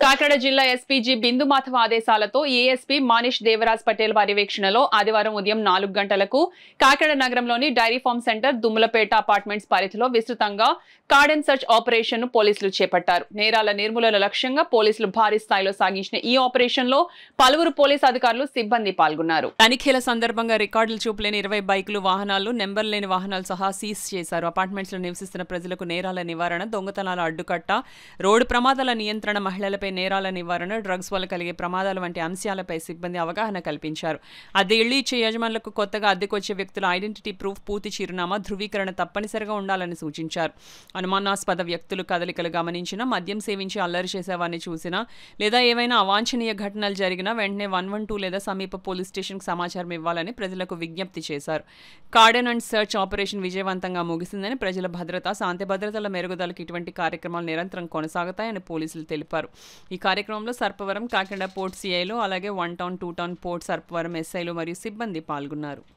కాకినాడ జిల్లా SP G బిందు మాధవ్ ఆదేశాలతో ASP మానిష్ Devaraj Patel పర్యవేక్షణలో ఆదివారం ఉదయం 4 గంటలకు కాకినాడ నగరంలోని dairy farm centre Dummulapeta apartments పరిధిలో విస్తృతంగా కార్డన్ సర్చ్ ఆపరేషన్ ను పోలీసులు చేపట్టారు. నేరాల నిర్మూలన లక్ష్యంగా పోలీసులు భారీ స్థాయిలో సాగించిన ఈ ఆపరేషన్ లో పలువురు పోలీసు అధికారులు సిబ్బంది పాల్గొన్నారు. తనిఖీల సందర్భంగా రికార్డులు చూపలేని 20 బైకులు, వాహనాలు, నెంబర్ లేని వాహనాలు సహా సీజ్ చేశారు. అపార్ట్మెంట్స్ లో నివసిస్తున్న ప్రజలకు నేరాల నివారణ, దొంగతనాల అడ్డుకట్ట, రోడ్డు ప్రమాదాల నియంత్రణ, మహిళలపై నేరాల నివారణ, డ్రగ్స్ వల్ల కలిగే ప్రమాదాల వంటి అంశాలపై సిబ్బంది అవగాహన కల్పించారు. అద్దె ఇళ్లు ఇచ్చే యజమానులకు కొత్తగా అద్దెకొచ్చే వ్యక్తుల ఐడెంటిటీ ప్రూఫ్, పూర్తి చిరునామా ధృవీకరణ తప్పనిసరిగా ఉండాలని సూచించారు. అనుమానాస్పద వ్యక్తులు కదలికలు గమనించినా, మద్యం సేవించి అల్లరి చేసేవారిని చూసినా లేదా ఏవైనా అవాంఛనీయ ఘటనలు జరిగినా వెంటనే 112 లేదా సమీప పోలీస్ స్టేషన్కు సమాచారం ఇవ్వాలని ప్రజలకు విజ్ఞప్తి చేశారు. కార్డన్ అండ్ సర్చ్ ఆపరేషన్ విజయవంతంగా ముగిసిందని, ప్రజల భద్రత, శాంతి భద్రతల మెరుగుదలకు ఇటువంటి కార్యక్రమాలు నిరంతరం కొనసాగుతాయని పోలీసులు తెలిపారు. ఈ కార్యక్రమంలో సర్పవరం, కాకినాడ పోర్ట్ సిఐలు, అలాగే 1 టౌన్, 2 టౌన్ పోర్ట్ సర్పవరం ఎస్ఐలు మరియు సిబ్బంది పాల్గొన్నారు.